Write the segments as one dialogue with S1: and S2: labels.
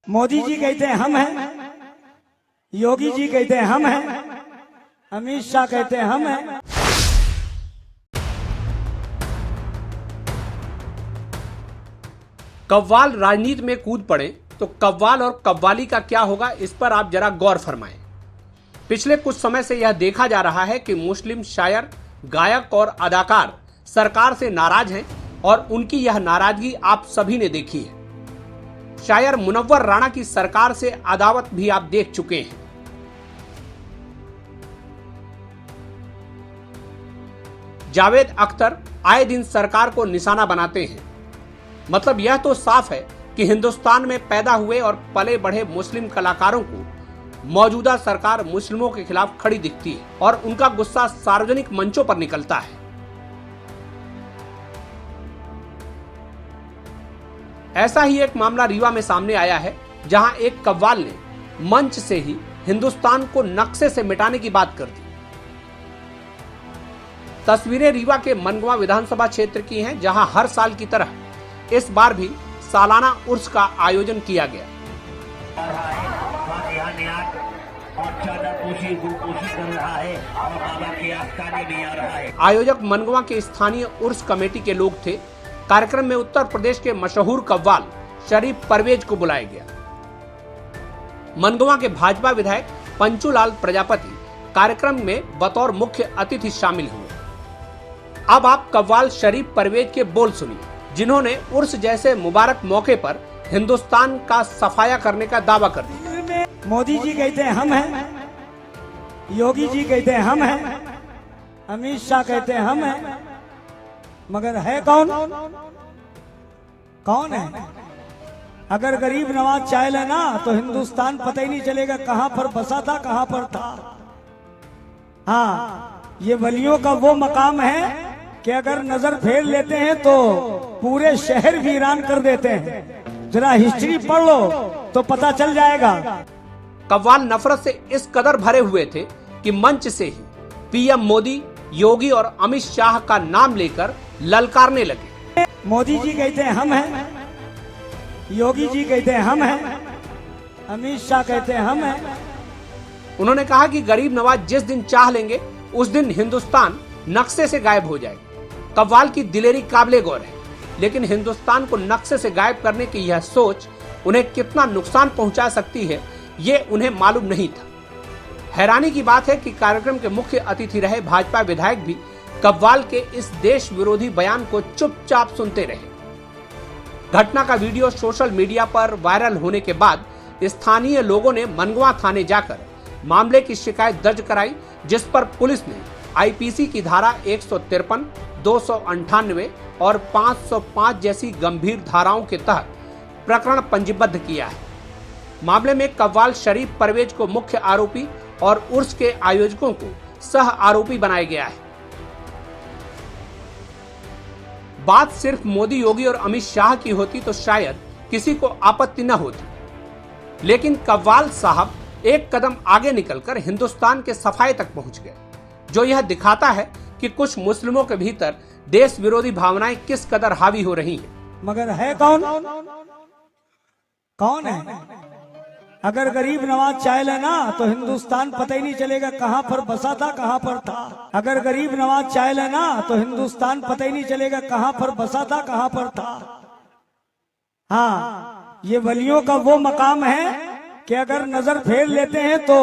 S1: मोदी जी कहते हैं हम हैं, योगी जी कहते हैं हम हैं, अमित शाह कहते हैं हम हैं।
S2: कव्वाल राजनीति में कूद पड़े तो कव्वाल और कव्वाली का क्या होगा, इस पर आप जरा गौर फरमाएं। पिछले कुछ समय से यह देखा जा रहा है कि मुस्लिम शायर, गायक और अदाकार सरकार से नाराज हैं और उनकी यह नाराजगी आप सभी ने देखी है। शायर मुनव्वर राणा की सरकार से अदावत भी आप देख चुके हैं। जावेद अख्तर आए दिन सरकार को निशाना बनाते हैं। मतलब यह तो साफ है कि हिंदुस्तान में पैदा हुए और पले बढ़े मुस्लिम कलाकारों को मौजूदा सरकार मुस्लिमों के खिलाफ खड़ी दिखती है और उनका गुस्सा सार्वजनिक मंचों पर निकलता है। ऐसा ही एक मामला रीवा में सामने आया है, जहां एक कव्वाल ने मंच से ही हिंदुस्तान को नक्शे से मिटाने की बात कर दी। तस्वीरें रीवा के मनगवा विधानसभा क्षेत्र की हैं, जहां हर साल की तरह इस बार भी सालाना उर्स का आयोजन किया गया। आयोजक मनगवा के स्थानीय उर्स कमेटी के लोग थे। कार्यक्रम में उत्तर प्रदेश के मशहूर कव्वाल शरीफ परवेज को बुलाया गया। मनगवा के भाजपा विधायक पंचूलाल प्रजापति कार्यक्रम में बतौर मुख्य अतिथि शामिल हुए। अब आप कव्वाल शरीफ परवेज के बोल सुनिए, जिन्होंने उर्स जैसे मुबारक मौके पर हिंदुस्तान का सफाया करने का दावा कर दिया।
S1: मोदी जी कहते हैं हम हैं, योगी जी कहते हैं हम हैं, अमित शाह कहते हैं हम हैं, मगर है कौन? कौन है? अगर गरीब नवाज चाह लेना तो हिंदुस्तान पता ही नहीं चलेगा कहां पर बसा था, कहां पर था। हाँ, ये वलियों का वो मकाम है कि अगर नजर फेर लेते हैं तो पूरे शहर वीरान कर देते हैं। जरा हिस्ट्री पढ़ लो तो पता चल जाएगा।
S2: कव्वाल नफरत से इस कदर भरे हुए थे कि मंच से ही पीएम मोदी, योगी और अमित शाह का नाम लेकर ललकारने लगे।
S1: मोदी जी कहते हैं हम हैं, योगी जी कहते हैं हम हैं, अमित शाह कहते हैं हम हैं।
S2: उन्होंने कहा कि गरीब नवाज जिस दिन चाह लेंगे उस दिन हिंदुस्तान नक्शे से गायब हो जाएगा। कव्वाल की दिलेरी काबिले गौर है, लेकिन हिंदुस्तान को नक्शे से गायब करने की यह सोच उन्हें कितना नुकसान पहुंचा सकती है, ये उन्हें मालूम नहीं था। हैरानी की बात है कि कार्यक्रम के मुख्य अतिथि रहे भाजपा विधायक भी कव्वाल के इस देश विरोधी बयान को चुपचाप सुनते रहे। घटना का वीडियो सोशल मीडिया पर वायरल होने के बाद स्थानीय लोगों ने मनगवा थाने जाकर मामले की शिकायत दर्ज कराई, जिस पर पुलिस ने आईपीसी की धारा 153, 298 और 505 जैसी गंभीर धाराओं के तहत प्रकरण पंजीबद्ध किया है। मामले में कव्वाल शरीफ परवेज को मुख्य आरोपी और उर्स के आयोजकों को सह आरोपी बनाया गया है। बात सिर्फ मोदी, योगी और अमित शाह की होती तो शायद किसी को आपत्ति न होती, लेकिन कव्वाल साहब एक कदम आगे निकलकर हिंदुस्तान के सफाये तक पहुंच गए, जो यह दिखाता है कि कुछ मुस्लिमों के भीतर देश विरोधी भावनाएं किस कदर हावी हो रही हैं।
S1: मगर है कौन? कौन है? अगर गरीब नवाज चाह लेना तो हिंदुस्तान पता ही नहीं चलेगा कहां पर बसा था, कहां पर था। अगर गरीब नवाज चाह लेना तो हिंदुस्तान पता ही नहीं चलेगा कहां पर बसा था, कहां पर था। हाँ, ये वलियों का वो मकाम है कि अगर नजर फेर लेते हैं तो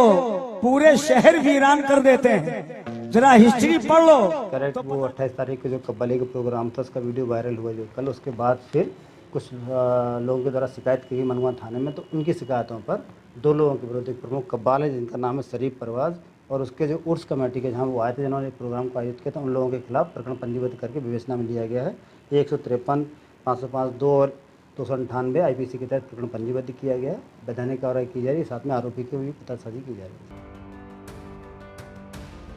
S1: पूरे शहर वीरान कर देते हैं। जरा हिस्ट्री पढ़ लो।
S3: करेक्ट, वो 28 तारीख को जो कव्वाली का प्रोग्राम था उसका वीडियो वायरल हुआ जो कल, उसके बाद फिर कुछ लोगों के द्वारा शिकायत की गई मनगवा थाने में। तो उनकी शिकायतों पर 2 लोगों के विरुद्ध एक प्रमुख कव्वाल है जिनका नाम है शरीफ परवेज, और उसके जो उर्स कमेटी के जहां वो आए थे, जिन्होंने प्रोग्राम को आयोजित किया था, उन लोगों के खिलाफ प्रकरण पंजीबद्ध करके विवेचना में लिया गया है। 153, 505, 2 और 298 आईपीसी के तहत प्रकरण पंजीबद्ध किया गया है। वैधानिक कार्रवाई की जा रही है, साथ में आरोपी की भी पतासाजी की जा रही है।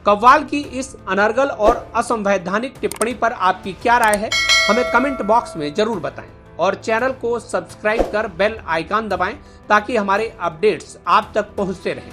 S2: कव्वाल की इस अनर्गल और असंवैधानिक टिप्पणी पर आपकी क्या राय है, हमें कमेंट बॉक्स में जरूर बताएं और चैनल को सब्सक्राइब कर बेल आइकन दबाएं ताकि हमारे अपडेट्स आप तक पहुंचते रहें।